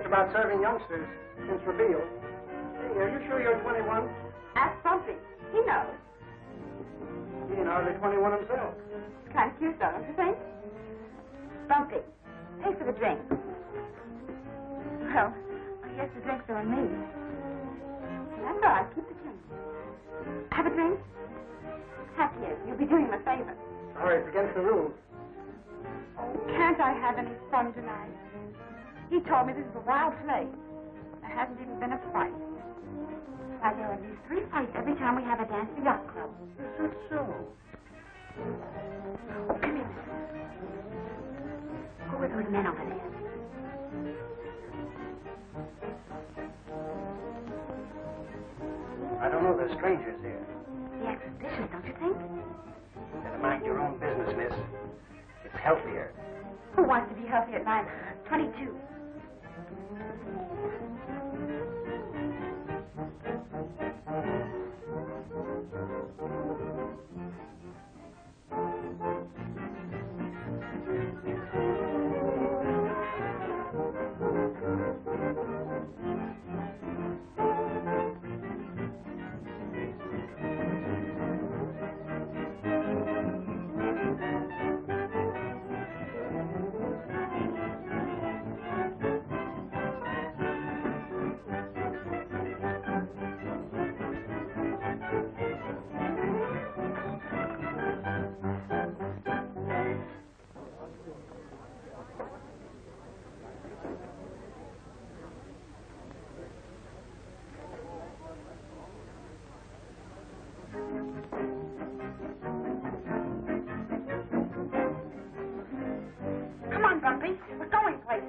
just about serving youngsters since reveal. Hey, are you sure you're 21? Ask Bumpy. He knows. He ain't hardly 21 himself. It's kind of cute, though, don't you think? Bumpy, pay for the drink. Well, I guess the drinks are on me. That's all right. Keep the change. Have a drink? Have you? You'll be doing him a favor. Sorry, it's against the rules. Oh, can't I have any fun tonight? He told me this is a wild place. There hasn't even been a fight. Why, there are at least 3 fights every time we have a dance at the yacht club. Is that so? Oh, come here. Go with those men over there. I don't know. There's strangers here. The exhibition, don't you think? Better mind your own business, miss. It's healthier. Who wants to be healthy at 22? Come on, Bumpy. We're going places.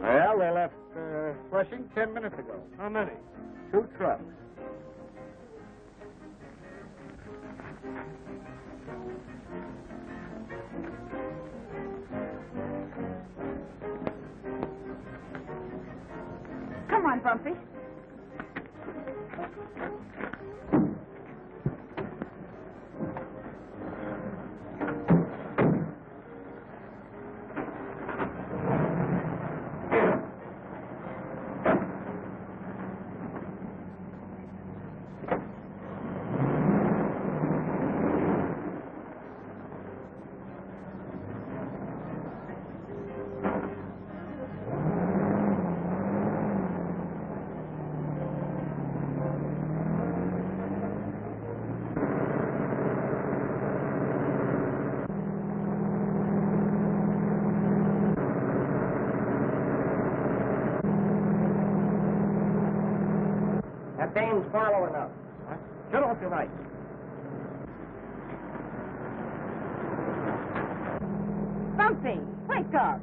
Well, they left Flushing 10 minutes ago. How many? 2 trucks. Come on, Bumpy. That dame's following us. Shut off your lights. Bumpy, wake up.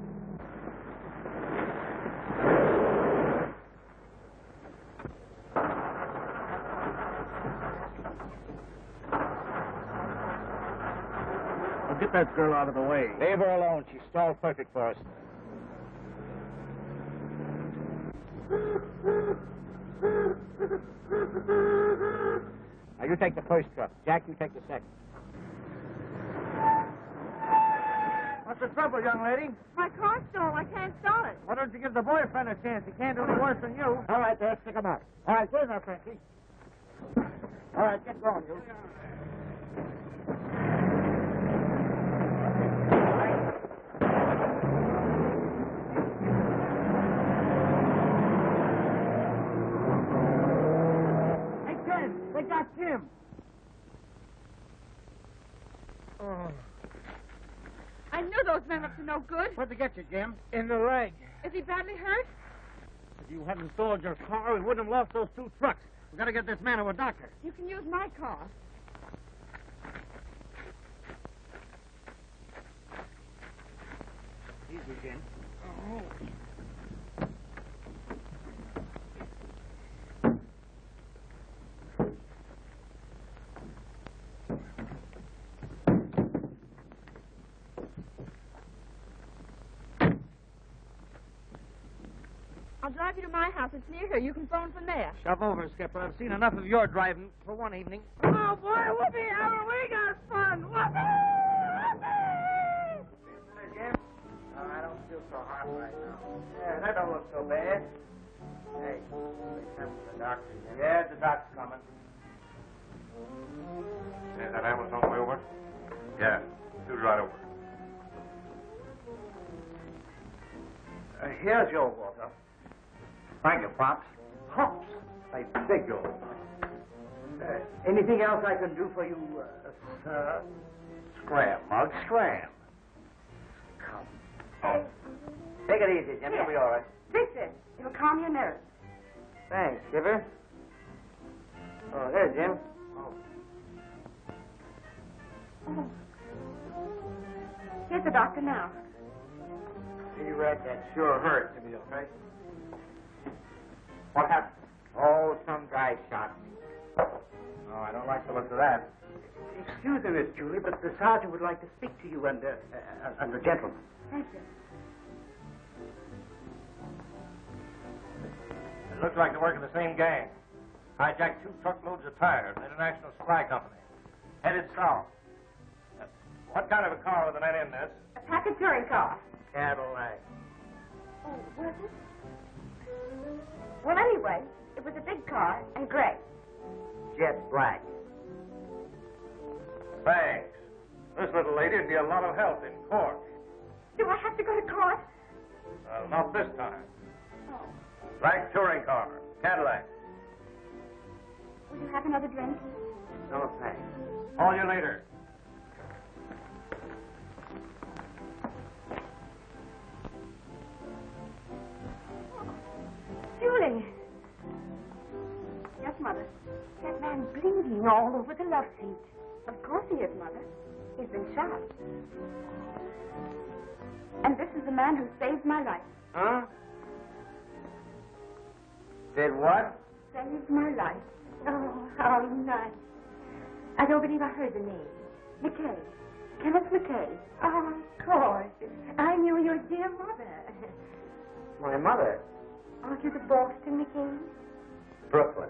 Well, get that girl out of the way. Leave her alone. She stalled perfect for us. Now, you take the first truck. Jack, you take the second. What's the trouble, young lady? My car's stalled. I can't start it. Why don't you give the boyfriend a chance? He can't do any worse than you. All right, there. Stick him out. All right, get in there, Frankie. All right, get going, you. They got Jim. Oh. I knew those men were up to no good. Where'd they get you, Jim? In the leg. Is he badly hurt? If you hadn't stalled your car, we wouldn't have lost those 2 trucks. We've got to get this man to a doctor. You can use my car. Easy, Jim. Oh. drive you to my house. It's near here. You can phone from there. Shove over, Skipper. I've seen enough of your driving for one evening. Oh, boy, whoopee, Howard, we got fun. Whoopee! Jim? Oh, I don't feel so hot right now. Yeah, that don't look so bad. Hey, they come for the doctor. Yeah, the doctor's coming. Is that ambulance on the way over? Yeah, shoot right over. Here's your water. Thank you, Pops. Pops, I beg your pardon. Anything else I can do for you, sir? Scram, Mug, scram. Come. Oh. Take it easy, Jim. You'll be all right. Drink this. It'll calm your nerves. Thanks, Skipper. Oh, there's Jim. Oh. Here's the doctor now. See, Red, that sure hurt to be okay. What happened? Oh, some guy shot me. Oh, I don't like the look of that. Excuse me, Miss Julie, but the sergeant would like to speak to you and the gentleman. Thank you. It looks like they work in the same gang. Hijacked 2 truckloads of tires, International Supply Company. Headed south. What kind of a car was the man in this? A packet touring car. Cadillac. Oh, was it? Well, anyway, it was a big car and gray. Jet black. Thanks. This little lady would be a lot of help in court. Do I have to go to court? Well, not this time. Oh. Black touring car, Cadillac. Will you have another drink? No, thanks. Call you later. Julie. Yes, Mother. That man's bleeding all over the love seat. Of course he is, Mother. He's been shot. And this is the man who saved my life. Huh? Did what? Saved my life. Oh, how nice. I don't believe I heard the name. McKay. Kenneth McKay. Oh, of course. I knew your dear mother. My mother. Aren't you the Boston McKay? Brooklyn.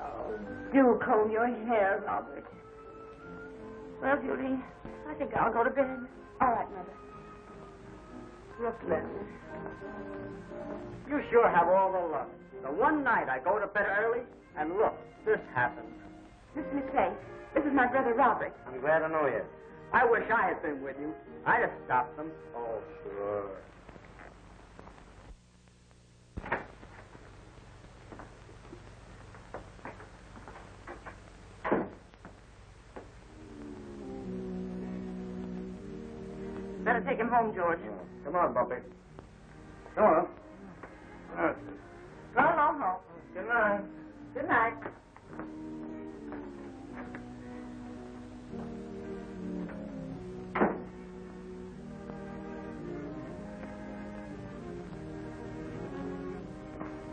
Oh, do comb your hair, Robert. Well, Julie, I think I'll go to bed. All right, Mother. Brooklyn. You sure have all the luck. The one night I go to bed early, and look, this happened. Mr. McKay, this is my brother Robert. I'm glad to know you. I wish I had been with you. I'd have stopped them. Oh, sure. Better take him home, George. Come on, Bumpy. Come on. Go along home. Good night. Good night.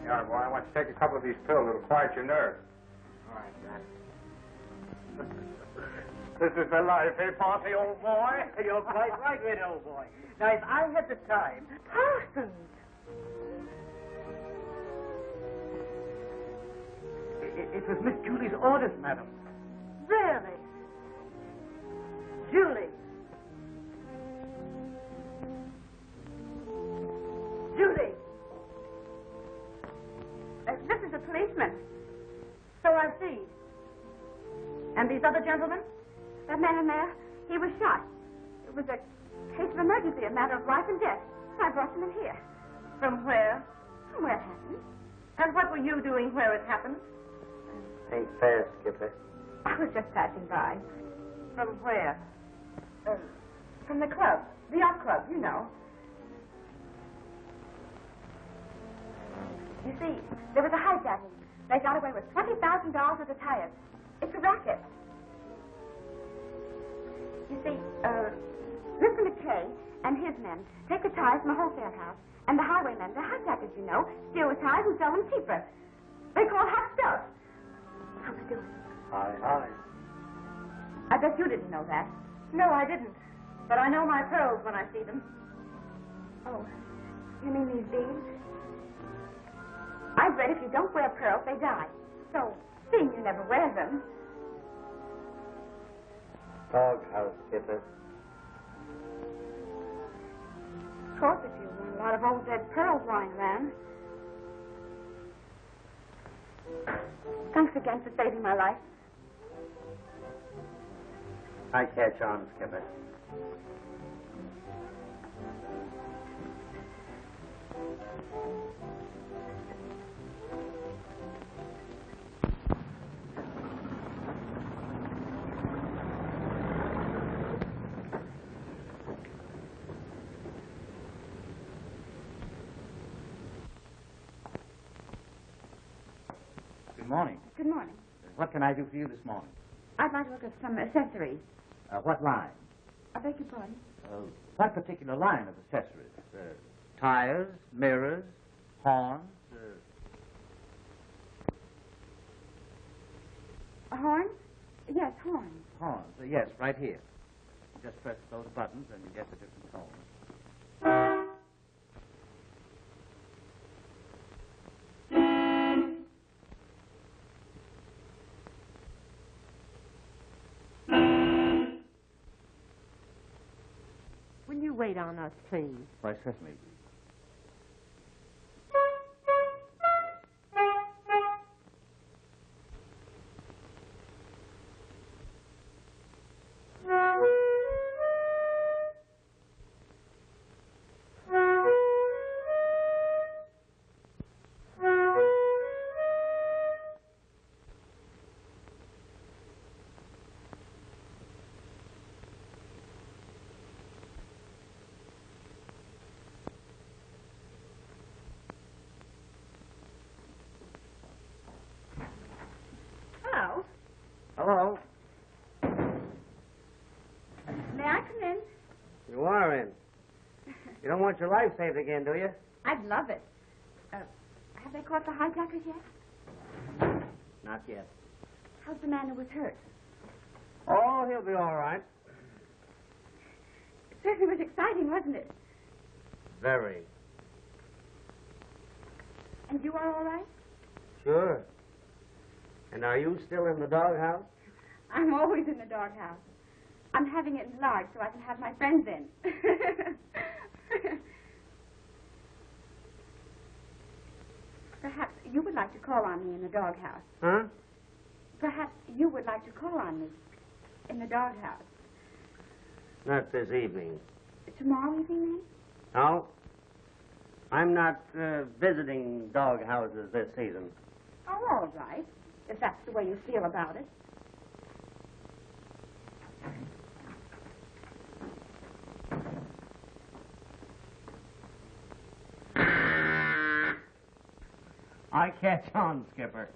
Yeah, boy, I want you to take a couple of these pills. It'll quiet your nerves. All right, Matt. This is the life, eh, Posse, old boy? You're quite right, Red, old boy. Now, if I had the time... Parsons! It was Miss Julie's orders, madam. Really? Julie. Julie. This is a policeman. So I see. And these other gentlemen? That man in there, he was shot. It was a case of emergency, a matter of life and death. I brought him in here. From where? From where it happened. And what were you doing where it happened? Ain't fair, Skipper. I was just passing by. From where? From the club. The yacht club, you know. You see, there was a hijacking. They got away with $20,000 worth of tires. It's a racket. You see, Mr. McKay and his men take the tires from the wholesale house, and the highwaymen, the hijackers, you know, steal the tires and sell them cheaper. They call hot stuff. How they do it? Hi. I bet you didn't know that. No, I didn't. But I know my pearls when I see them. Oh, you mean these beads? I've read if you don't wear pearls, they die. So, seeing you never wear them... Doghouse, Skipper. Of course, if you want a lot of old dead pearls lying around. Thanks again for saving my life. I catch on, Skipper. Good morning. Good morning. What can I do for you this morning? I'd like to look at some accessories. What line? I beg your pardon? What particular line of accessories? Tires, mirrors, horns? Horns? Yes, horns. Horns, yes, right here. Just press those buttons and you get the different tones. Will you wait on us, please? Why, certainly. Hello. Hello. May I come in? You are in. You don't want your life saved again, do you? I'd love it. Have they caught the hijackers yet? Not yet. How's the man who was hurt? Oh, he'll be all right. It certainly was exciting, wasn't it? Very. And you are all right? Sure. And are you still in the doghouse? I'm always in the doghouse. I'm having it enlarged so I can have my friends in. Perhaps you would like to call on me in the doghouse. Huh? Perhaps you would like to call on me in the doghouse. Not this evening. Tomorrow evening, No. I'm not visiting doghouses this season. Oh, all right. If that's the way you feel about it. I catch on, Skipper.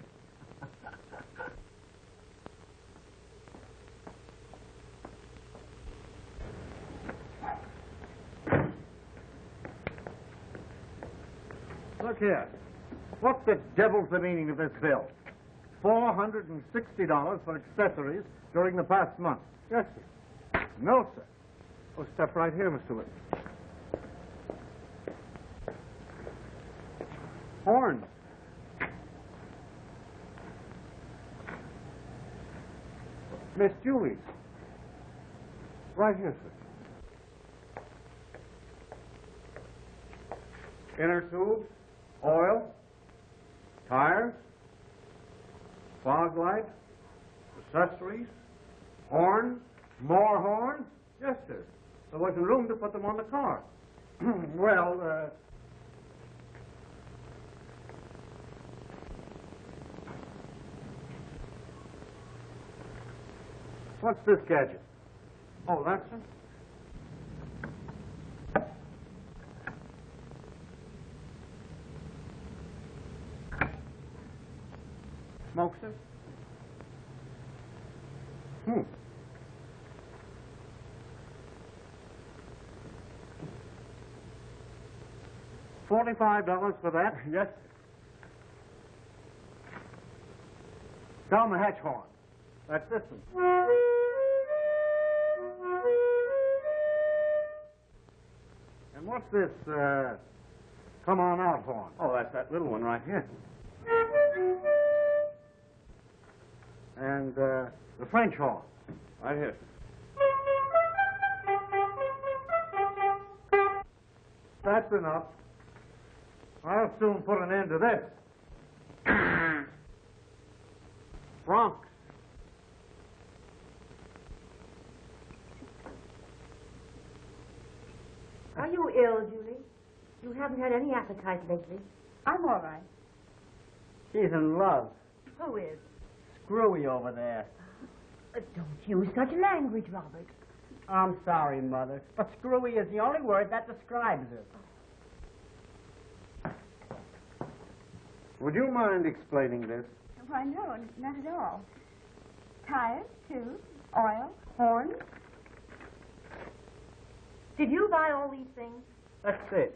Look here. What the devil's the meaning of this bill? $460 for accessories during the past month. Yes, sir. No, sir. Oh, step right here, Mr. Witness. Horns. Miss Julie's. Right here, sir. Inner tubes, oil, tires, fog light, accessories, horns, more horns. Yes, sir. There wasn't room to put them on the car. Well, what's this gadget? Oh, that's it? Smoke, sir? $45 for that? Yes. Down the hatch horn. That's this one. And what What's this, come on out horn? Oh, that's that little one right here. And, the French horn? Right here. That's enough. I'll soon put an end to this. Bronx. Are you ill, Julie? You haven't had any appetite lately. I'm all right. She's in love. Who is? Screwy over there. Don't use such language, Robert. I'm sorry, Mother, but screwy is the only word that describes her. Would you mind explaining this? Why, no, not at all. Tires, tubes, oil, horns. Did you buy all these things? That's it.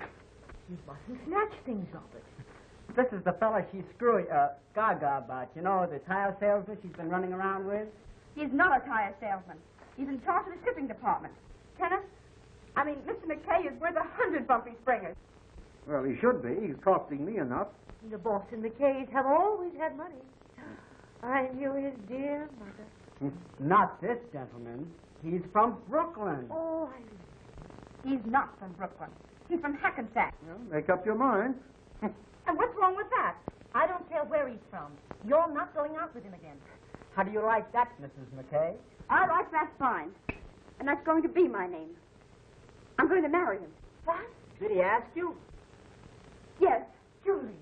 You mustn't snatch things, Robert. This is the fella she's screwy, gaga about. You know, the tire salesman she's been running around with? He's not a tire salesman. He's in charge of the shipping department. Kenneth, Mr. McKay is worth 100 Bumpy Springers. Well, he should be. He's costing me enough. The Boston McKays have always had money. I knew his dear mother. Not this gentleman. He's from Brooklyn. Oh, He's not from Brooklyn. He's from Hackensack. Well, make up your mind. And what's wrong with that? I don't care where he's from. You're not going out with him again. How do you like that, Mrs. McKay? All right, that's fine. And that's going to be my name. I'm going to marry him. What? Did he ask you? Yes. Julie.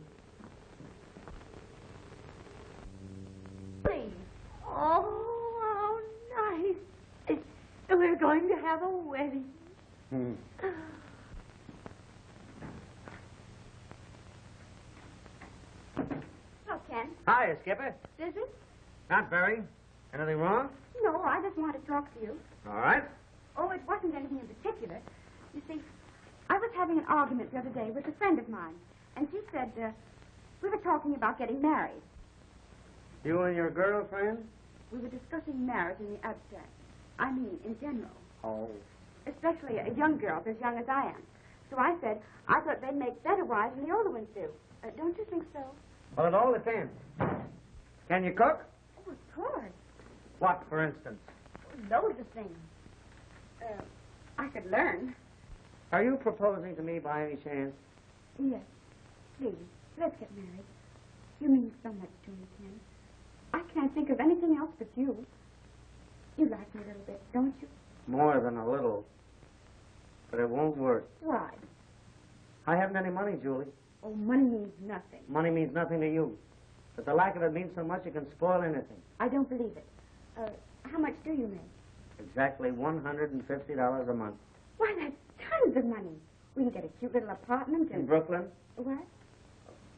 Please. Oh, how nice. We're going to have a wedding. Oh, Ken. Hi, Skipper. Is it? Not very. Anything wrong? No, I just want to talk to you. All right. Oh, it wasn't anything in particular. You see, I was having an argument the other day with a friend of mine, and she said, we were talking about getting married. You and your girlfriend? We were discussing marriage in the abstract. I mean, in general. Oh. Especially young girls as young as I am. So I said, I thought they'd make better wives than the older ones do. Don't you think so? Well, it all depends. Can you cook? Oh, of course. What, for instance? Loads of things. I could learn. Are you proposing to me by any chance? Yes. Please, let's get married. You mean so much to me, Ken. I can't think of anything else but you. You like me a little bit, don't you? More than a little. But it won't work. Why? I haven't any money, Julie. Oh, money means nothing. Money means nothing to you. But the lack of it means so much it can spoil anything. I don't believe it. How much do you make? Exactly $150 a month. Why, that's tons of money. We can get a cute little apartment In and... Brooklyn? What?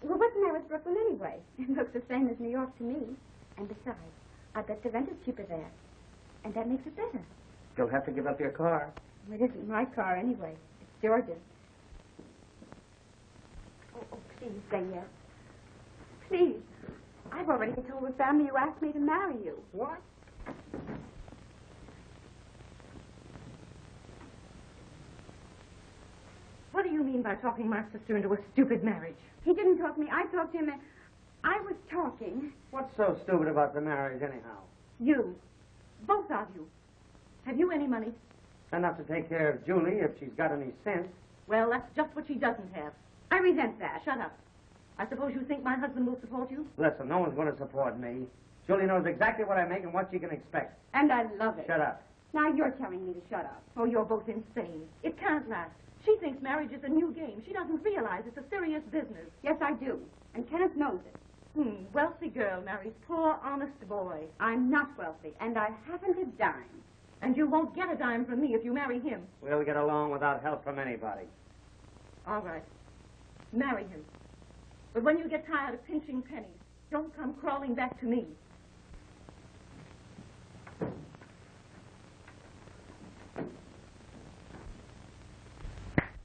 Well, what's the matter with Brooklyn anyway? It looks the same as New York to me. And besides, I bet the rent is cheaper there. And that makes it better. You'll have to give up your car. Well, it isn't my car anyway. It's George's. Oh, please say yes. Please. I've already told the family you asked me to marry you. What? What do you mean by talking my sister into a stupid marriage? He didn't talk to me. I talked to him. I was talking. What's so stupid about the marriage, anyhow? You. Both of you. Have you any money? Enough to take care of Julie if she's got any sense. Well, that's just what she doesn't have. I resent that. Shut up. I suppose you think my husband will support you? Listen, no one's going to support me. Julie knows exactly what I make and what she can expect. And I love it. Shut up. Now you're telling me to shut up. Oh, you're both insane. It can't last. She thinks marriage is a new game. She doesn't realize it's a serious business. Yes, I do. And Kenneth knows it. Wealthy girl marries poor, honest boy. I'm not wealthy, and I haven't a dime. And you won't get a dime from me if you marry him. We'll get along without help from anybody. All right. Marry him. But when you get tired of pinching pennies, don't come crawling back to me.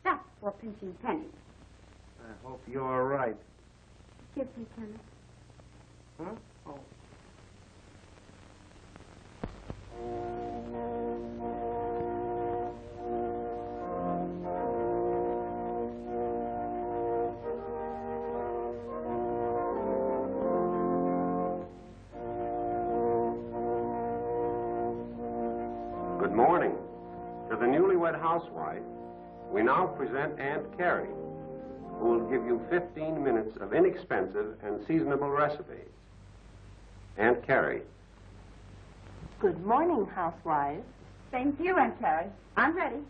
That's for pinching pennies. I hope you're right. Kiss me, Kenneth. Huh? Oh. morning. To the newlywed housewife, we now present Aunt Carrie, who will give you 15 minutes of inexpensive and seasonable recipes. Aunt Carrie. Good morning, housewives. Same to you, Aunt Carrie. I'm ready.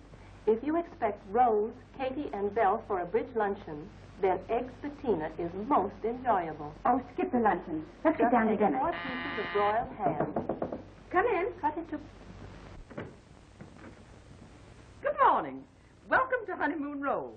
If you expect Rose, Katie, and Belle for a bridge luncheon, then eggs patina is most enjoyable. Oh, skip the luncheon. Let's get down to Take dinner. 4 pieces of broiled ham. Come in. Cut it to... Good morning. Welcome to Honeymoon Row.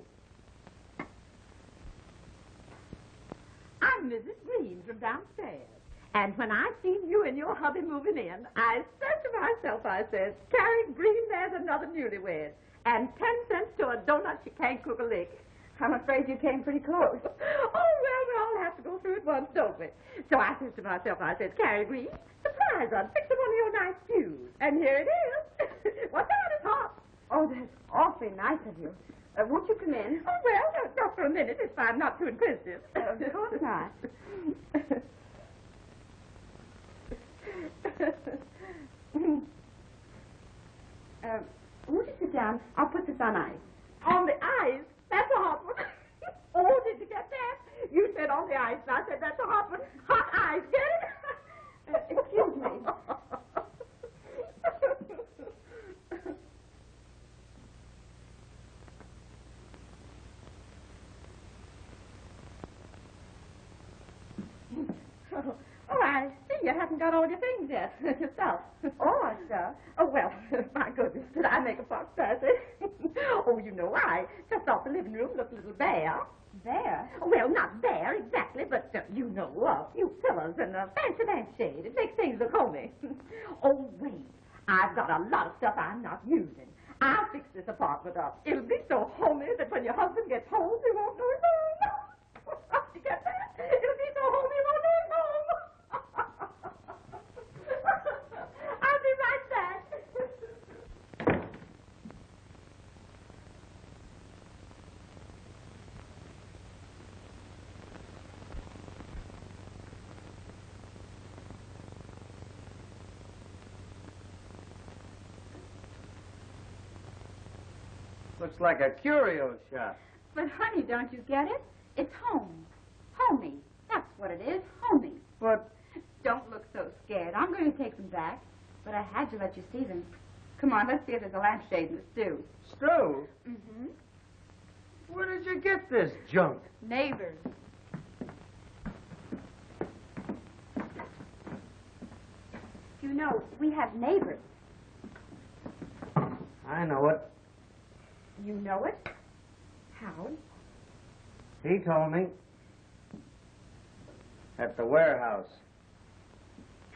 I'm Mrs. Green from downstairs. And when I seen you and your hubby moving in, I said to myself, I said, Carrie Green, there's another newlywed. And 10 cents to a donut, she can't cook a lick. I'm afraid you came pretty close. Oh, well, we all have to go through it once, don't we? So I said to myself, I said, Carrie Green, surprise her, fix her one of your nice stews. And here it is. What's that? It's hot. Oh, that's awfully nice of you. Won't you come in? Oh, well, just for a minute, if I'm not too inquisitive. Of course not. Won't you sit down? I'll put this on ice. On the ice? That's a hot one. Oh, did you get that? You said on the ice, and I said that's a hot one. Hot ice, get it? Excuse me. Oh, I see you haven't got all your things yet yourself. Oh, sir. Oh, well, my goodness, did I make a fox patsy? Oh, you know, I just thought the living room looked a little bare. There? Well, not bare exactly, but, you know, a few pillows and a fancy lampshade. It makes things look homey. Oh, wait. I've got a lot of stuff I'm not using. I'll fix this apartment up. It'll be so homey that when your husband gets home, he won't know he's home. You get that? It'll be so homey, he won't know he's home. I'll be right back. Looks like a curio shop. But, honey, don't you get it? It's home. Homey. That's what it is. Homey. But Don't look so scared. I'm going to take them back, but I had to let you see them. Come on, let's see if there's a lampshade in the stew. stew? Mm-hmm. Where did you get this junk? Neighbors. You know, we have neighbors. I know it. You know it? How? He told me. At the warehouse.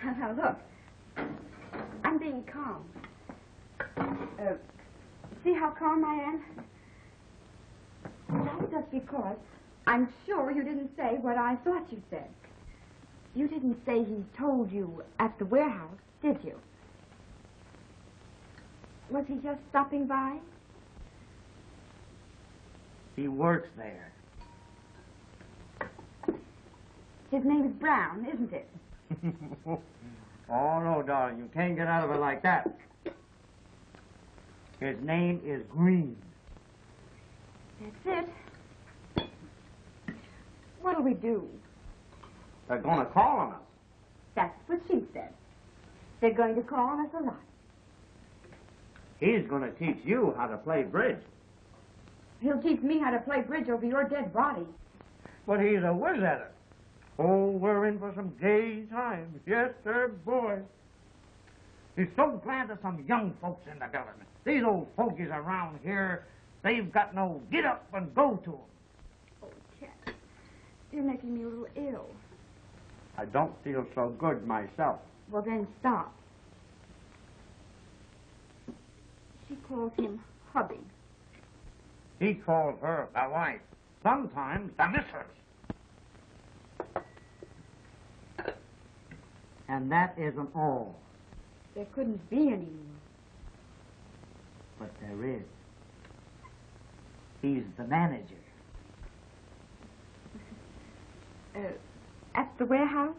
Now, look. I'm being calm. See how calm I am? That's just because I'm sure you didn't say what I thought you said. You didn't say he told you at the warehouse, did you? Was he just stopping by? He works there. His name is Brown, isn't it? Oh, no, darling. You can't get out of it like that. His name is Green. That's it. What'll we do? They're going to call on us. That's what she said. They're going to call on us a lot. He's going to teach you how to play bridge. He'll teach me how to play bridge over your dead body. But he's a whiz at it. Oh, we're in for some gay times. Yes, sir, boy. He's so glad there's some young folks in the government. These old fogies around here, they've got no get up and go to 'em. Oh, Cat, you're making me a little ill. I don't feel so good myself. Well, then stop. She calls him hubby. He calls her the wife. Sometimes the missus. And that isn't all. There couldn't be any more. But there is. He's the manager. At the warehouse?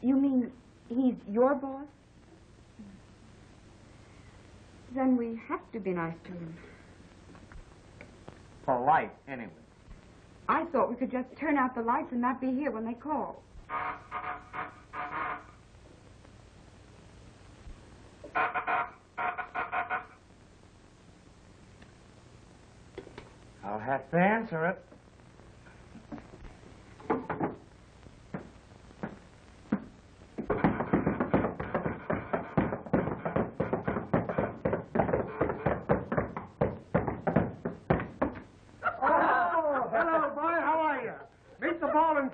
You mean he's your boss? Then we have to be nice to him. Polite, anyway. I thought we could just turn out the lights and not be here when they call. I'll have to answer it.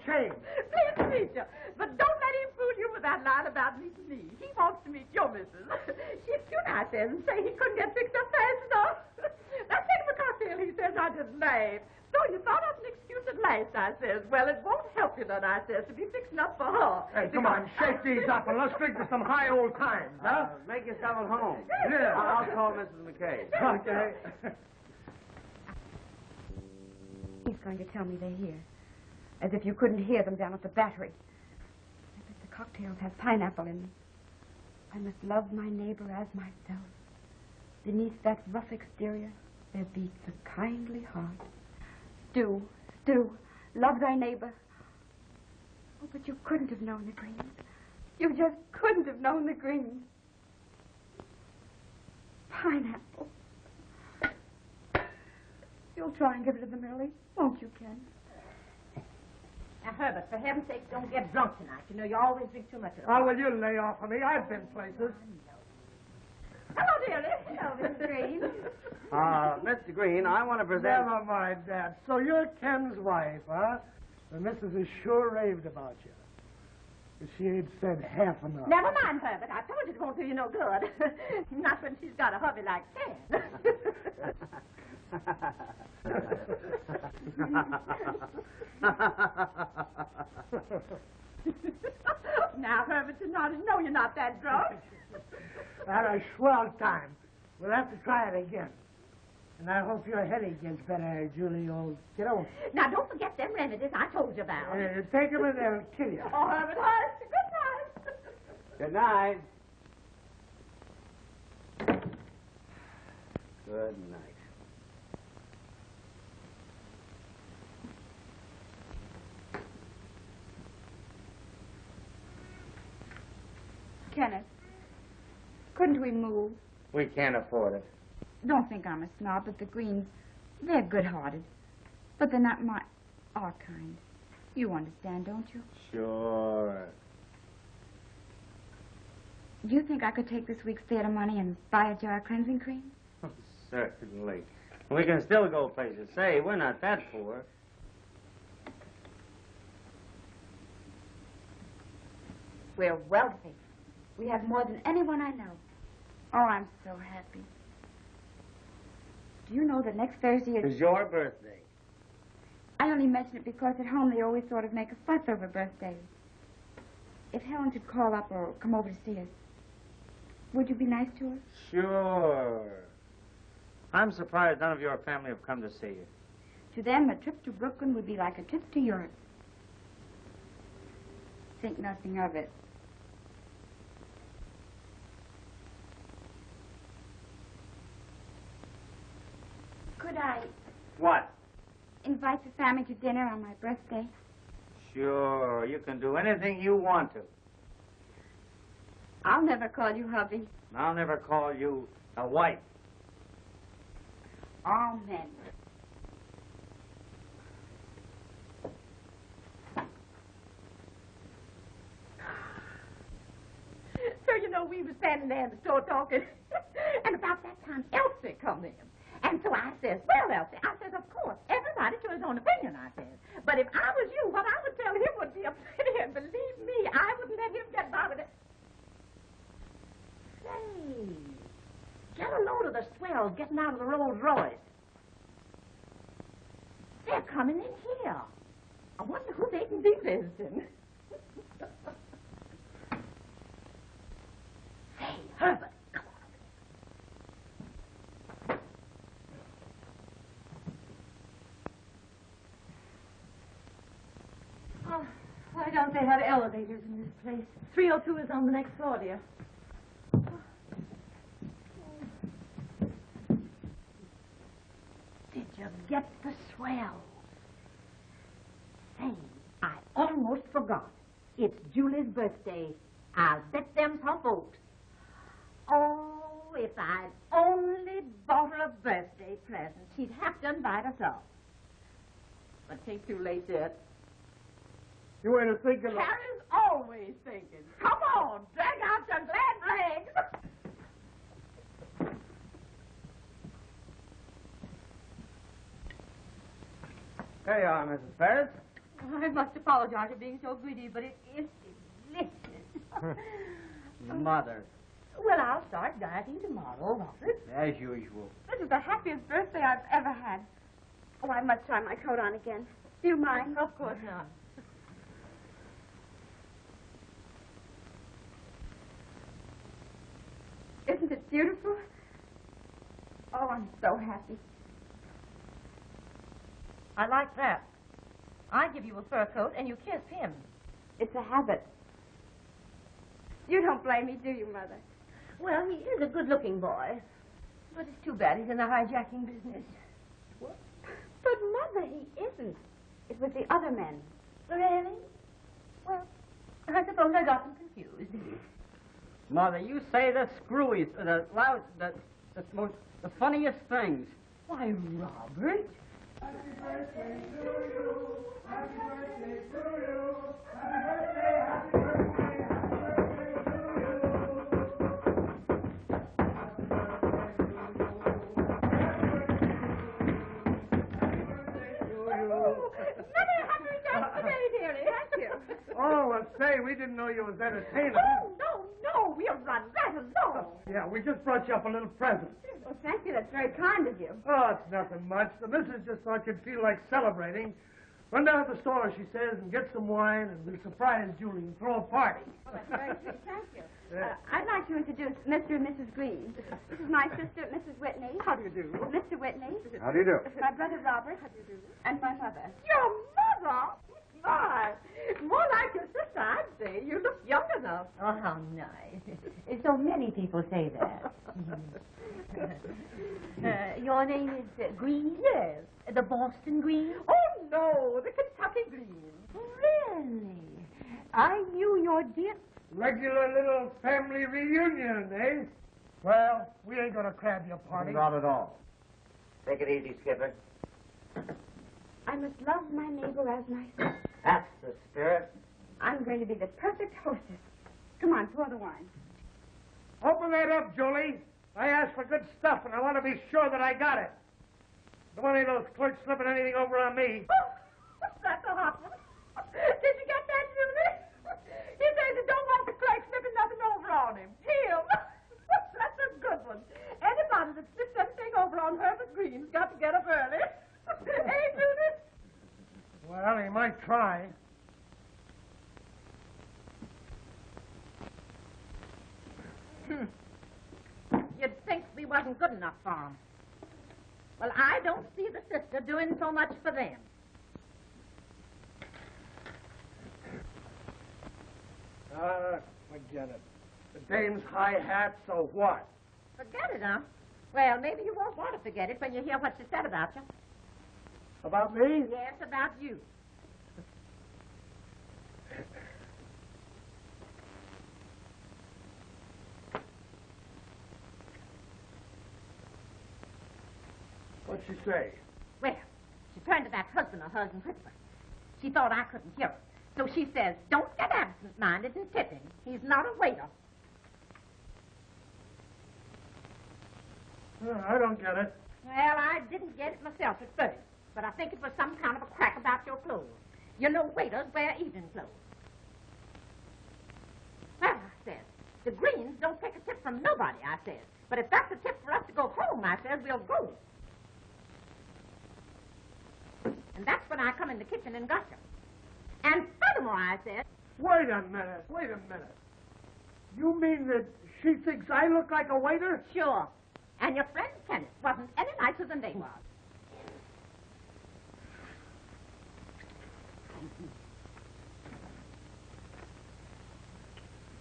Chain. Pleased to meet you. But don't let him fool you with that line about meeting me. He wants to meet your missus. She's cute, I says, and say he couldn't get fixed up fast enough. That second cocktail, he says, I just laughed. So you thought up an excuse at last, I says. Well, it won't help you none, I says, to be fixing up for her. Hey, come on, shake these up and let's think of some high old times, huh? Make yourself at home. Yeah. I'll call Mrs. McKay. Okay. He's going to tell me they're here. As if you couldn't hear them down at the Battery. I bet the cocktails have pineapple in them. I must love my neighbor as myself. Beneath that rough exterior, there beats a kindly heart. Stu, love thy neighbor. Oh, but you couldn't have known the greens. You just couldn't have known the greens. Pineapple. You'll try and give it to the Millie, won't you, Ken? Now, Herbert, for heaven's sake, don't get drunk tonight. You know, you always drink too much of it. Oh, will you lay off of me? I've been places. Hello, dearie. Hello, Mr. Green. Mr. Green, I want to present... Never mind that. So you're Ken's wife, huh? The missus is sure raved about you. But she ain't said half enough. Never mind, Herbert. I told you it won't do you no good. Not when she's got a hubby like Ken. Now, Herbert, no, you're not that drunk. Had a swell time. We'll have to try it again. And I hope your headache gets better, Julie, old kiddo. Now, don't forget them remedies I told you about. Take them and they'll kill you. Oh, Herbert, hush. Good night. Good night. Good night. Kenneth, couldn't we move? We can't afford it. Don't think I'm a snob, but the Greens, they're good-hearted. But they're not our kind. You understand, don't you? Sure. Do you think I could take this week's theater money and buy a jar of cleansing cream? Certainly. We can still go places. Say, we're not that poor. We're wealthy. We have more than anyone I know. Oh, I'm so happy. Do you know that next Thursday is... It's your birthday. I only mention it because at home they always sort of make a fuss over birthdays. If Helen should call up or come over to see us, would you be nice to her? Sure. I'm surprised none of your family have come to see you. To them, a trip to Brooklyn would be like a trip to Europe. Think nothing of it. Could I What? invite the family to dinner on my birthday? Sure. You can do anything you want to. I'll never call you hubby. I'll never call you a wife. Amen. So, you know, we were standing there in the store talking, and about that time, Elsie come in. And so I says, well, Elsie, I says, of course, everybody to his own opinion, I says. But if I was you, what I would tell him would be a pity, and believe me, I wouldn't let him get by with it. Say, get a load of the swells getting out of the Rolls Royce. They're coming in here. I wonder who they can be visiting. Say, Herbert, come on. Oh, why don't they have elevators in this place? 302 is on the next floor, dear. Forget the swell. Say, I almost forgot. It's Julie's birthday. I'll bet them some folks. Oh, if I'd only bought her a birthday present, she'd have to invite us all. But it ain't too late yet. You ain't thinking of... Carrie's always thinking. Come on, drag out your glad rags. Here you are, Mrs. Ferris. I must apologize for being so greedy, but it is delicious. Mother. Well, I'll start dieting tomorrow, Robert. As usual. This is the happiest birthday I've ever had. Oh, I must try my coat on again. Do you mind? Of course not. Isn't it beautiful? Oh, I'm so happy. I like that. I give you a fur coat and you kiss him. It's a habit. You don't blame me, do you, Mother? Well, he is a good-looking boy. But it's too bad he's in the hijacking business. What? But, Mother, he isn't. It was the other men. Really? Well, I suppose I got them confused. Mother, you say the screwiest, the funniest things. Why, Robert. Happy birthday to you. Happy birthday to you. Happy birthday, happy birthday, happy birthday to you. Happy birthday to you. Many happy returns today, dearie, thank you. Oh, well, say, we didn't know you was entertaining. Oh, no, we'll run right along. Yeah, we just brought you up a little present. Well, thank you. That's very kind of you. Oh, it's nothing much. The missus just thought you'd feel like celebrating. Run down to the store, she says, and get some wine, and we'll surprise Julie and throw a party. Oh, that's very sweet. Thank you. Yeah. I'd like to introduce Mr. and Mrs. Green. This is my sister, Mrs. Whitney. How do you do? Mr. Whitney. How do you do? My brother, Robert. How do you do? And my mother. Your mother? My, more like your sister, I'd say. You look young enough. Oh, how nice. So many people say that. Your name is Green? Yes. The Boston Green? Oh, no, the Kentucky Green. Really? I knew your dear... Regular little family reunion, eh? Well, we ain't gonna crab your party. Not at all. Take it easy, Skipper. I must love my neighbor as myself. That's the spirit. I'm going to be the perfect hostess. Come on, pour the wine. Open that up, Julie. I asked for good stuff, and I want to be sure that I got it. Don't want any of those clerks slipping anything over on me. Oh, that's a hot one. Did you get that, Julie? He says he don't want the clerk slipping nothing over on him. Him. That's a good one. Anybody that slips anything over on Herbert Green's got to get up early. Hey, Julie? Well, he might try. You'd think we wasn't good enough for him. Well, I don't see the sister doing so much for them. Forget it. The dame's high hat, so what? Forget it, huh? Well, maybe you won't want to forget it when you hear what she said about you. About me? Yes, about you. What'd she say? Well, she turned to that husband of hers and whispered. She thought I couldn't hear her. So she says, don't get absent-minded and tip him. He's not a waiter. I don't get it. Well, I didn't get it myself at first, but I think it was some kind of a crack about your clothes. You know waiters wear evening clothes. Well, I said, the Greens don't take a tip from nobody, I said. But if that's a tip for us to go home, I said, we'll go. And that's when I come in the kitchen and got you. And furthermore, I said... Wait a minute. You mean that she thinks I look like a waiter? Sure. And your friend Kenneth wasn't any nicer than they was.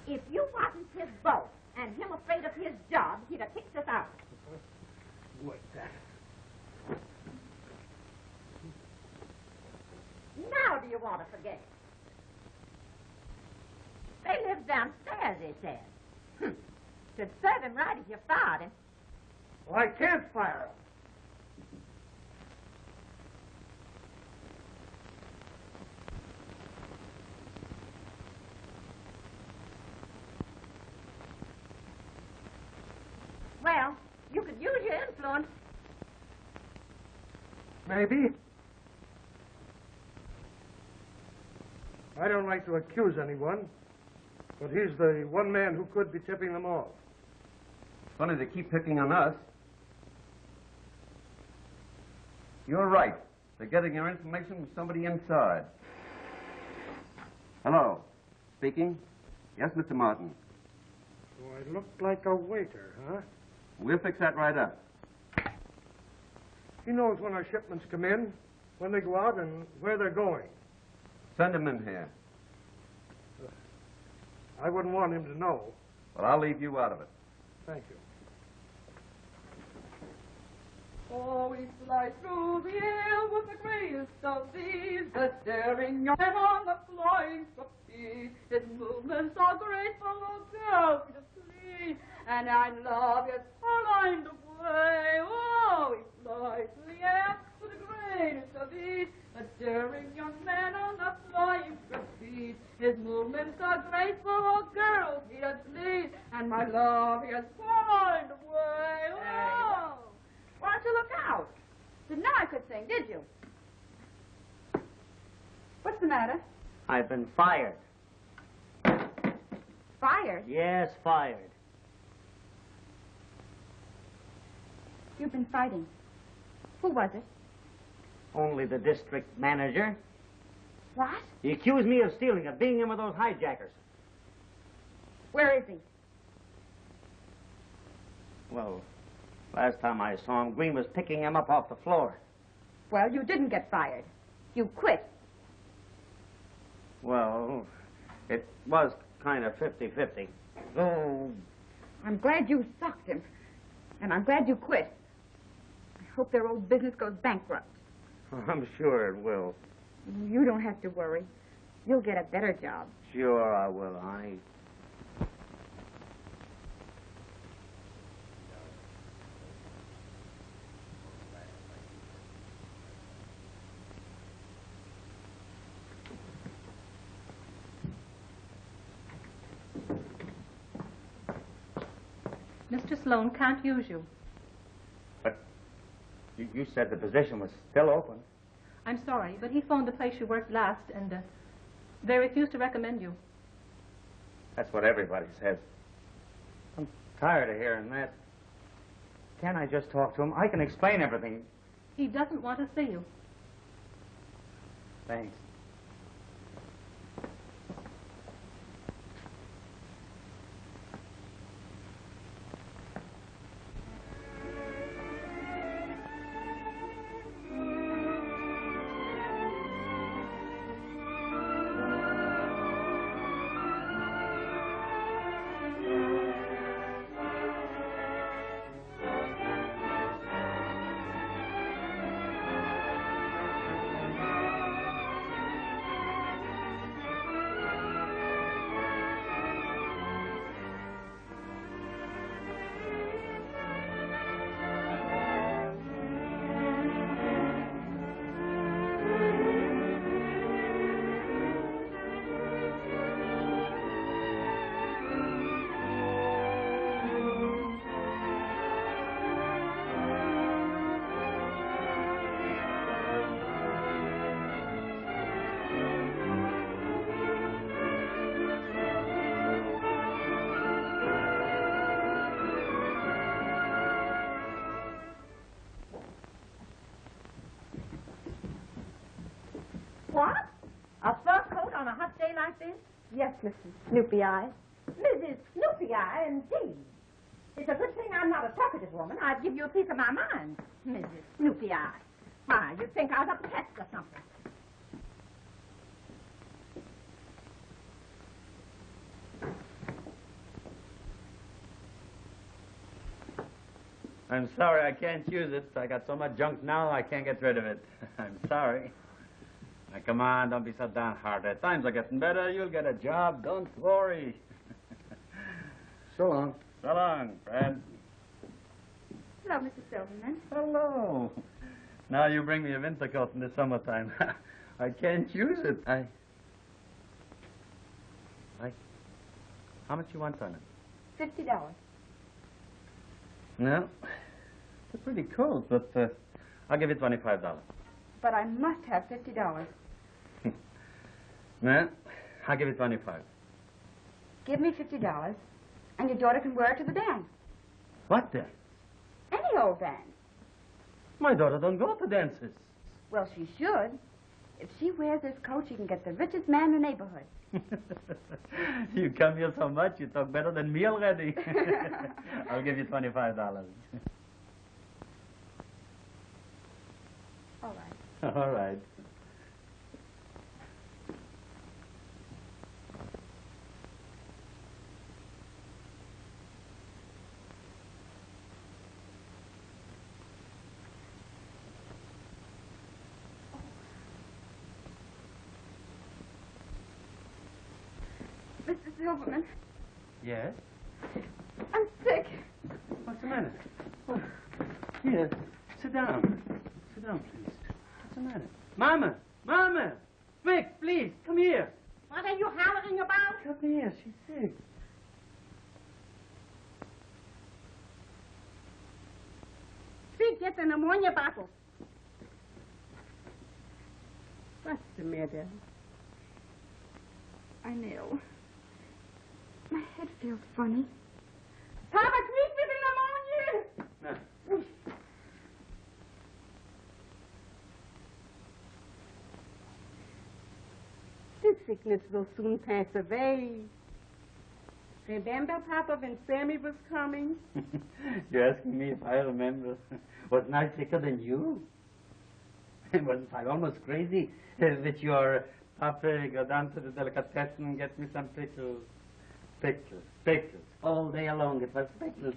If you wasn't his boss and him afraid of his job, he'd have kicked us out. What's that? now do you want to forget? They live downstairs, he said. Should serve him right if you fired him. Well, I can't fire him. Well, you could use your influence. Maybe. I don't like to accuse anyone, but he's the one man who could be tipping them off. Funny they keep picking on us. You're right. They're getting their information from somebody inside. Hello. Speaking? Yes, Mr. Martin. So I look like a waiter, huh? We'll fix that right up. He knows when our shipments come in, when they go out, and where they're going. Send him in here. I wouldn't want him to know. Well, I'll leave you out of it. Thank you. Oh, we fly through the air with the greatest of these, the daring young man on the flying trapeze. His movements are graceful, oh girl, to please, and I love his flying away. Oh, we fly through the air with the greatest of these, the daring young man on the flying trapeze. His movements are graceful, oh girl, he does please, and my love he has flying away. Oh. Why don't you look out? Didn't know I could sing, did you? What's the matter? I've been fired. Fired? Yes, fired. You've been fighting. Who was it? Only the district manager. What? He accused me of stealing, of being in with those hijackers. Where is he? Well, last time I saw him, Green was picking him up off the floor. Well, you didn't get fired. You quit. Well, it was kind of 50-50. Oh. I'm glad you socked him. And I'm glad you quit. I hope their old business goes bankrupt. I'm sure it will. You don't have to worry. You'll get a better job. Sure I will, honey. Mr. Sloan can't use you. But you said the position was still open. I'm sorry, but he phoned the place you worked last, and they refused to recommend you. That's what everybody says. I'm tired of hearing that. Can't I just talk to him? I can explain everything. He doesn't want to see you. Thanks. What? A fur coat on a hot day like this? Yes, Mrs. Snoopy Eye. Mrs. Snoopy Eye, indeed. It's a good thing I'm not a talkative woman. I'd give you a piece of my mind, Mrs. Snoopy Eye. Why, you'd think I was a pest or something. I'm sorry I can't use it. I got so much junk now I can't get rid of it. I'm sorry. Now, come on, don't be so downhearted. Times are getting better. You'll get a job. Don't worry. So long. So long, Fred. Hello, Mr. Silverman. Hello. Now you bring me a winter coat in the summertime. I can't use it. How much you want on it? $50. No. It's a pretty coat, but I'll give you $25. But I must have $50. No, I'll give you $25. Give me $50, and your daughter can wear it to the dance. What dance? Any old dance. My daughter don't go to dances. Well, she should. If she wears this coat, she can get the richest man in the neighborhood. You come here so much, you talk better than me already. I'll give you $25. All right. All right. Mr. Silverman, Yes? I'm sick. What's the matter? Oh, here, sit down. Sit down, please. What's the matter? Mama! Mama! Quick, please, come here. What are you hollering about? Come here, she's sick. Speak, get the pneumonia bottle. What's the matter? I'm ill. My head feels funny. Papa, quick with the pneumonia! No. This sickness will soon pass away. Remember, Papa, when Sammy was coming? You're asking me if I remember. Wasn't I sicker than you? Wasn't I almost crazy with your Papa go down to the delicatessen and get me some pickles? Pickles. All day long it was pickles.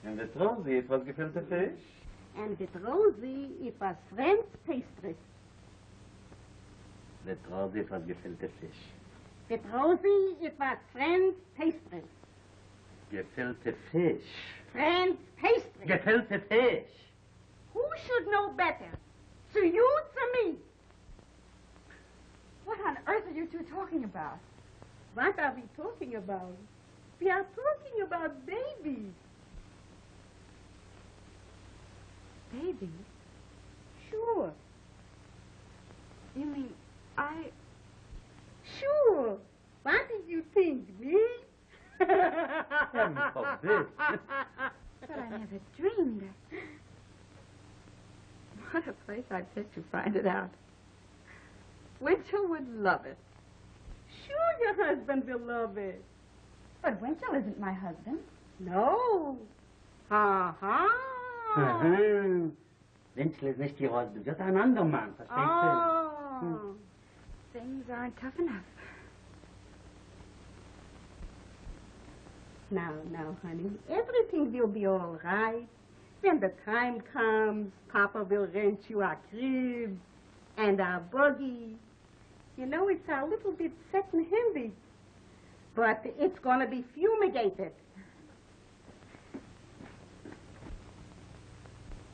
And with Rosie it was gefilte fish. And with Rosie, it was French pastry. With Rosie it was gefilte fish. With Rosie, it was French pastry. Gefilte fish. French pastry. Gefilte fish. Who should know better? To you, to me. What on earth are you two talking about? What are we talking about? We are talking about babies. Baby? Sure. You mean Sure. What did you think, me? Heaven forbid. But I never dreamed of... What a place I'd bet to find it out. Winchell would love it. Sure your husband will love it. But Winchell isn't my husband. No. Ha-ha. Winchell ist nicht die Rolle, du wirst ein anderer Mann, verstehst du? Oh. Things aren't tough enough. Now, honey, everything will be all right. When the time comes, Papa will rent you a crib and a buggy. You know, it's a little bit second-handy, but it's going to be fumigated.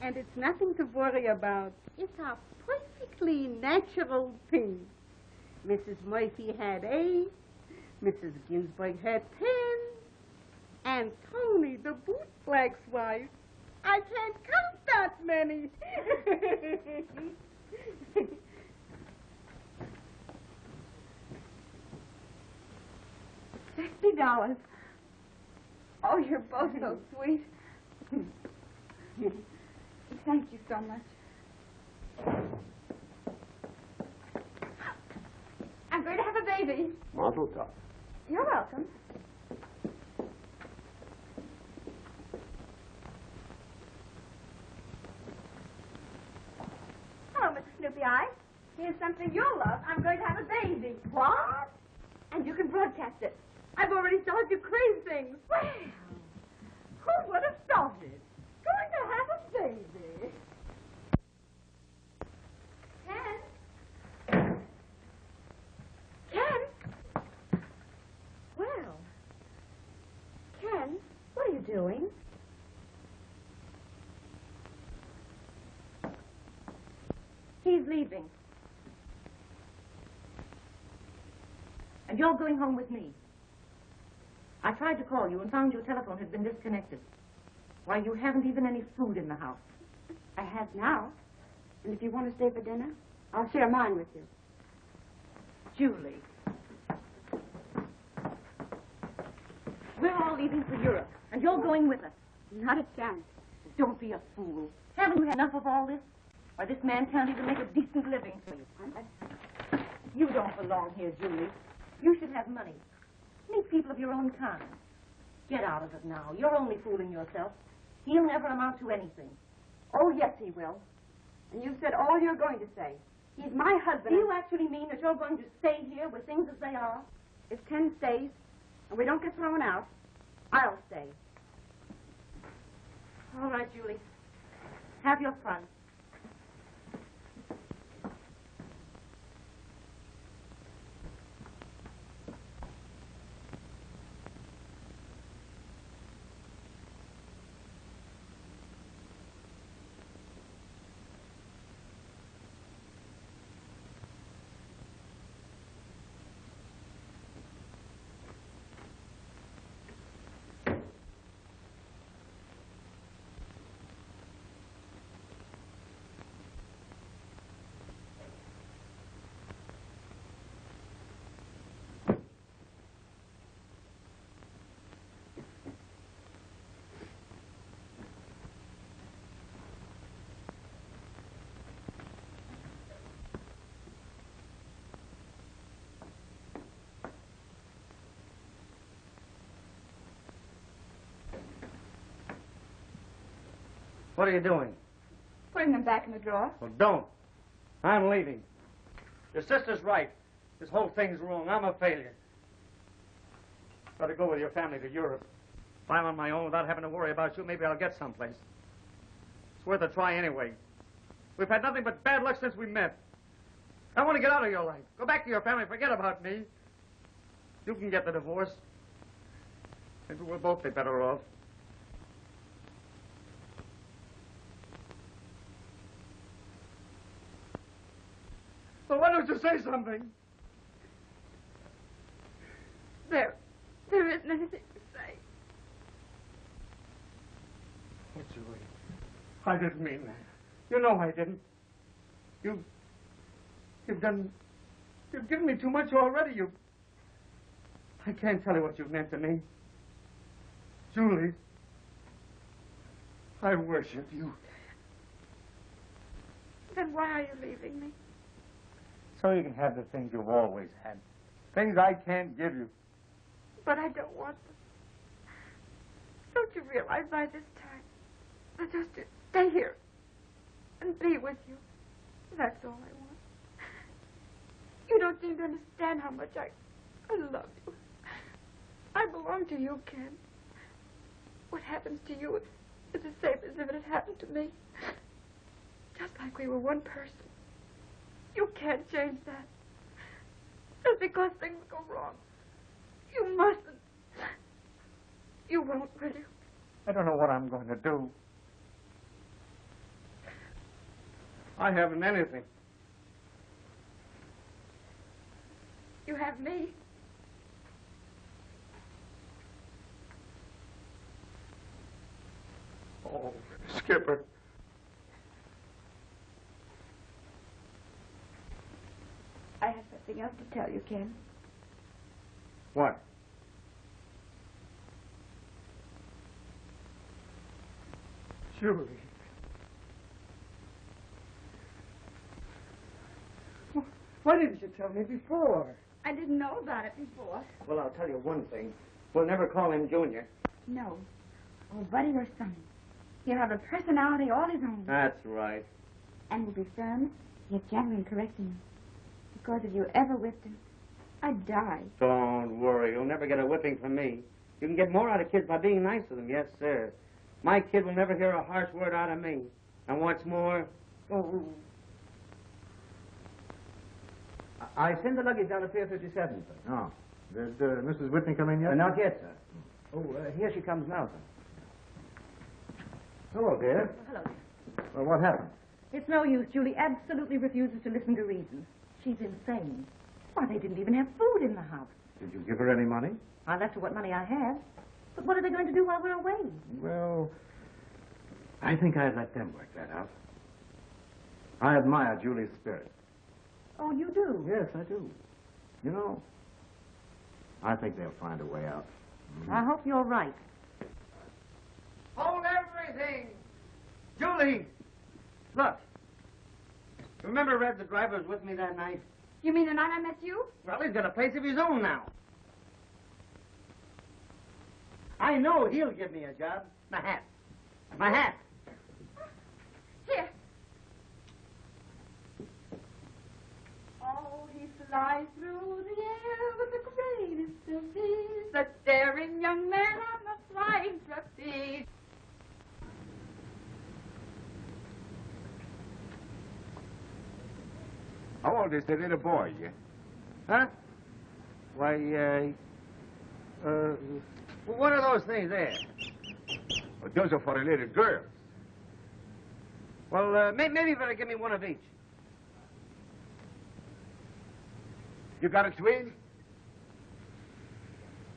And it's nothing to worry about. It's a perfectly natural thing. Mrs. Murphy had 8, Mrs. Ginsburg had 10, and Tony, the bootblack's wife, I can't count that many. $50. Oh, you're both so sweet. Thank you so much. I'm going to have a baby. Mazel tov. You're welcome. Hello, Mr. Snoopy Eye. Here's something you'll love. I'm going to have a baby. What? And you can broadcast it. I've already started to crave things. Well, who would have thought it? Going to have a baby. Cat, leaving. And you're going home with me. I tried to call you and found your telephone had been disconnected. Why, you haven't even any food in the house. I have now. And if you want to stay for dinner, I'll share mine with you. Julie. We're all leaving for Europe, and you're going with us. Not a chance. Don't be a fool. Haven't you had enough of all this? Why, this man can't even make a decent living for you. You don't belong here, Julie. You should have money. Meet people of your own kind. Get out of it now. You're only fooling yourself. He'll never amount to anything. Oh, yes, he will. And you've said all you're going to say. He's my husband. Do you actually mean that you're going to stay here with things as they are? If Ken stays, and we don't get thrown out, I'll stay. All right, Julie. Have your fun. What are you doing? Putting them back in the drawer. Well, don't. I'm leaving. Your sister's right. This whole thing's wrong. I'm a failure. Better go with your family to Europe. If I'm on my own without having to worry about you, maybe I'll get someplace. It's worth a try anyway. We've had nothing but bad luck since we met. I want to get out of your life. Go back to your family. Forget about me. You can get the divorce. Maybe we'll both be better off. Well, why don't you say something? There isn't anything to say. Oh, Julie, I didn't mean that. You know I didn't. You've given me too much already. I can't tell you what you've meant to me. Julie, I worship you. Then why are you leaving me? So you can have the things you've always had. Things I can't give you. But I don't want them. Don't you realize by this time that just to stay here and be with you, that's all I want. You don't seem to understand how much I love you. I belong to you, Ken. What happens to you is the same as if it had happened to me. Just like we were one person. You can't change that. Just because things go wrong. You mustn't. You won't, will you? I don't know what I'm going to do. I haven't anything. You have me. Oh, Skipper. I have something else to tell you, Ken. What? Julie. Why didn't you tell me before? I didn't know about it before. Well, I'll tell you one thing. We'll never call him Junior. No. Oh, Buddy, your son. He'll have a personality all his own. That's right. And will be firm, yet gentle in correcting him. Because if you ever whipped him, I'd die. Don't worry. You'll never get a whipping from me. You can get more out of kids by being nice to them. Yes, sir. My kid will never hear a harsh word out of me. And what's more... Oh. I sent the luggage down to Pier 57, sir. Oh. Did Mrs. Whitney come in yet? Not yet, sir. Oh, here she comes now, sir. Hello, dear. Hello. Well, what happened? It's no use. Julie absolutely refuses to listen to reason. She's insane. Why, they didn't even have food in the house. Did you give her any money? I left her what money I had. But what are they going to do while we're away? Well, I think I'd let them work that out. I admire Julie's spirit. Oh, you do? Yes, I do. You know, I think they'll find a way out. I hope you're right. Hold everything! Julie! Look. Remember Red, the driver, was with me that night? You mean the night I met you? Well, he's got a place of his own now. I know he'll give me a job. My hat. My hat. Here. Oh, he flies through the air with the greatest of ease, a daring young man on the flying trapeze. How old is the little boy? Huh? Why, what are those things there? Well, those are for a little girl. Well, maybe you better give me one of each. You got a twig?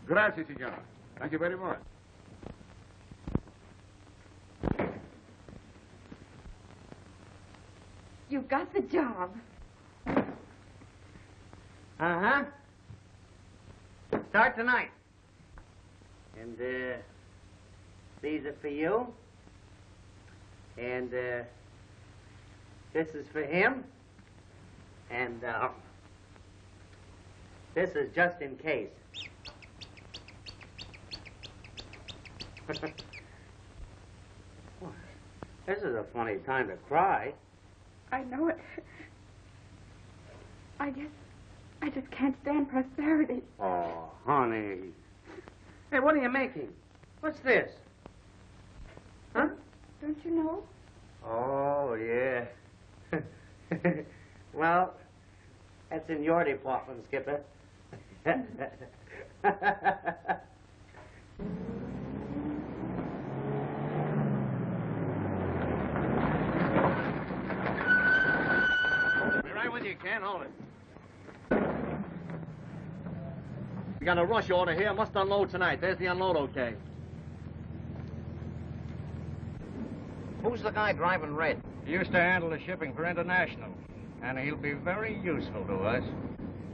Gracias, senor. Thank you very much. You got the job. Uh-huh. Start tonight. And, these are for you. And, this is for him. And, this is just in case. This is a funny time to cry. I know it. I just can't stand prosperity. Oh, honey. Hey, what are you making? What's this? Huh? Don't you know? Oh, yeah. Well, that's in your department, Skipper. Be right with you, Ken. Hold it. We got a rush order here. Must unload tonight. There's the unload okay. Who's the guy driving Red? He used to handle the shipping for International, and he'll be very useful to us.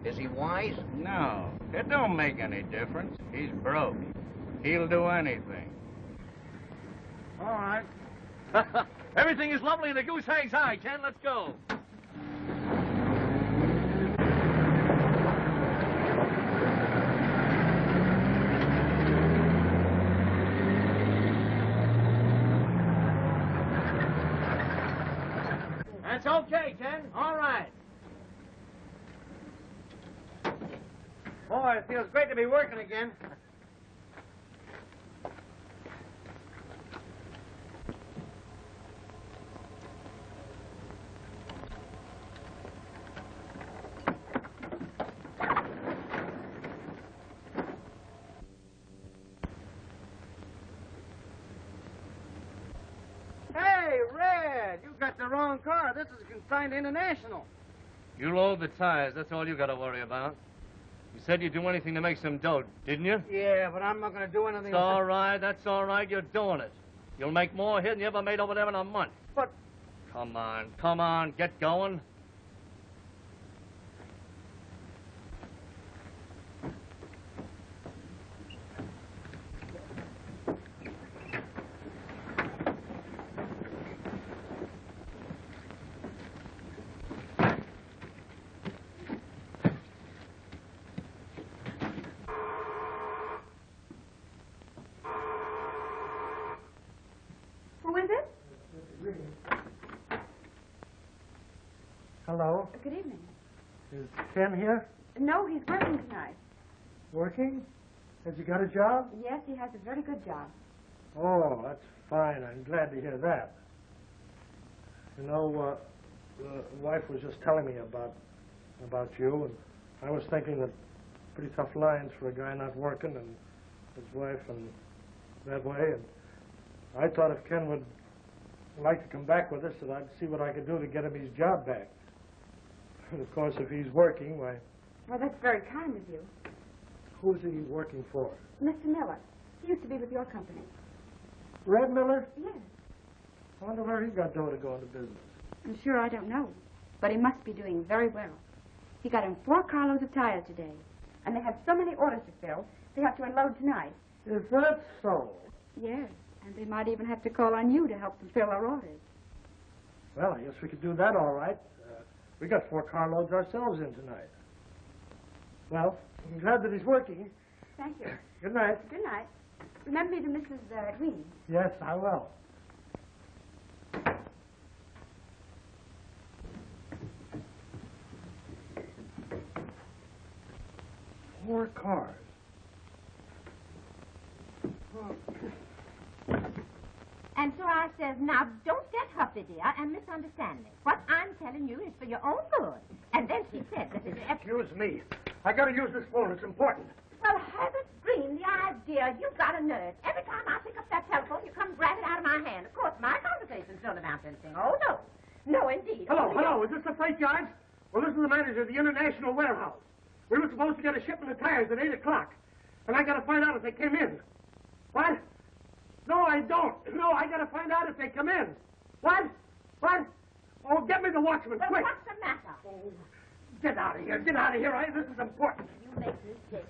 Is he wise? No, it don't make any difference. He's broke. He'll do anything. All right. Everything is lovely and the goose hangs high, Ken. Let's go. That's okay, Ken. All right. Boy, it feels great to be working again. Hey, Red, you got the wrong car. This is consigned to International. You load the tires. That's all you got to worry about. You said you'd do anything to make some dough, didn't you? Yeah, but I'm not going to do anything. It's all right. That's all right. You're doing it. You'll make more here than you ever made over there in a month. But... Come on. Get going. Who is it? Hello. Good evening. Is Ken here? No, he's working tonight. Working? Has he got a job? Yes, he has a very good job. Oh, that's fine. I'm glad to hear that. You know, the wife was just telling me about you, and I was thinking that pretty tough lines for a guy not working and his wife and that way, and I thought if Ken would would like to come back with us, and I'd see what I could do to get him his job back. And of course, if he's working, why, Well, that's very kind of you. who's he working for? Mr. Miller. He used to be with your company. Red Miller? Yes. I wonder where he got dough to go into business. I'm sure I don't know. But he must be doing very well. He got him 4 carloads of tires today. And they have so many orders to fill, they have to unload tonight. Is that so? Yes. And they might even have to call on you to help them fill their orders. Well, I guess we could do that all right. We got 4 carloads ourselves in tonight. Well, I'm glad that he's working. Thank you. Good night. Good night. Remember me to Mrs. Green. Yes, I will. Four cars. And so I says, now, don't get huffy, dear, and misunderstand me. What I'm telling you is for your own good. And then she said that it's... Excuse me. I gotta use this phone. It's important. Well, Herbert Green, the idea, you've got a nerve. Every time I pick up that telephone, you come grab it out of my hand. Of course, my conversations don't amount to anything. Oh, no. No, indeed. Hello. Is this the freight yards? Well, this is the manager of the International Warehouse. We were supposed to get a shipment of tires at 8 o'clock. And I gotta find out if they came in. What? No, I don't. No, I gotta find out if they come in. What? Oh, get me the watchman, Well, quick. what's the matter? Oh, get out of here. Get out of here. This is important. You make me sick.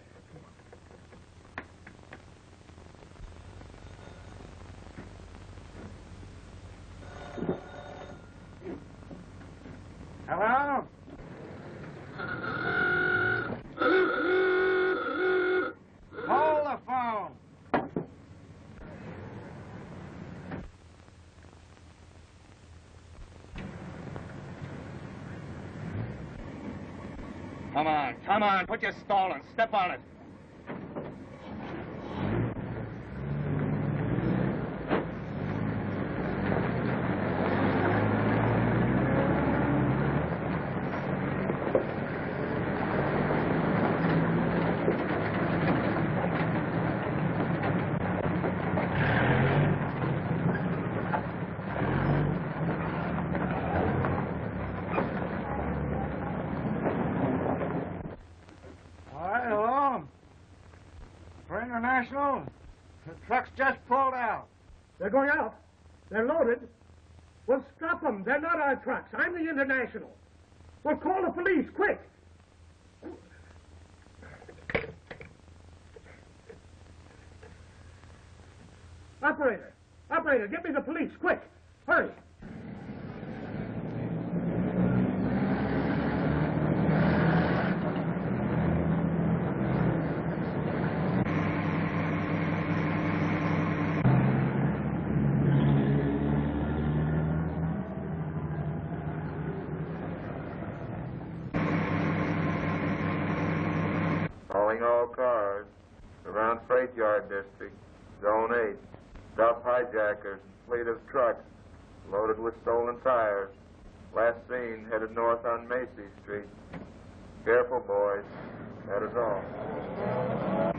Hello? Hold the phone. Come on, put your stall and step on it. International, the truck's just pulled out. They're going out. They're loaded. Well, stop them. They're not our trucks. I'm the International. Well, call the police, quick. Operator, get me the police, quick. Hurry. Calling all cars around Freight Yard District, Zone 8. Stop hijackers, fleet of trucks loaded with stolen tires. Last seen headed north on Macy Street. Careful, boys. That is all.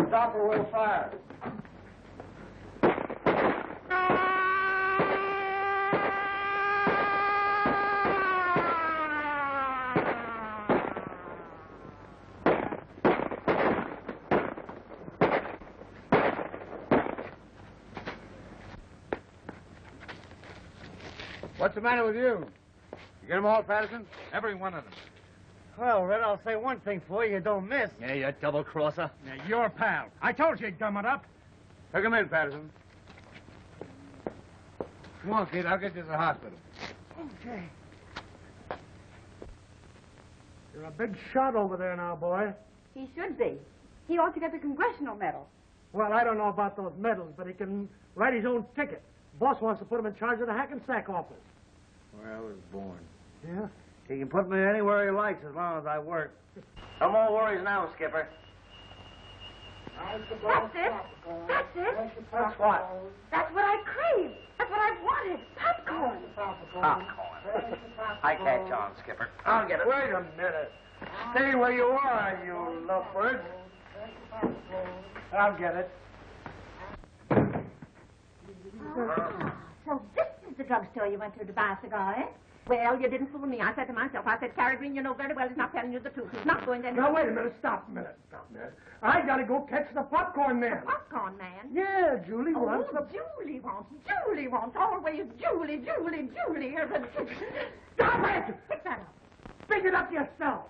Stop or we'll fire. What's the matter with you? You get them all, Patterson? Every one of them. Well, Red, I'll say one thing for you. You don't miss. Yeah, you double-crosser. Yeah, your pal. I told you he'd gum it up. Take him in, Patterson. Come on, kid. I'll get you to the hospital. Okay. You're a big shot over there now, boy. He should be. He ought to get the Congressional Medal. Well, I don't know about those medals, but he can write his own ticket. Boss wants to put him in charge of the Hackensack office. Where I was born. Yeah? He can put me anywhere he likes as long as I work. No more worries now, Skipper. That's it. That's it. That's what? That's what I crave. That's what I've wanted. Popcorn. Popcorn. I catch on, Skipper. I'll get it. Wait a minute. Stay where you are, you lovebird. I'll get it. Ah, so this is the drugstore you went to buy a cigar, eh? Well, you didn't fool me. I said to myself, Carrie Green, you know very well he's not telling you the truth. He's not going to... Now, wait a minute. Stop a minute. I gotta go catch the popcorn man. The popcorn man? Yeah, Julie wants the... Julie wants. Always Julie. Stop it! Pick that up. Pick it up yourself.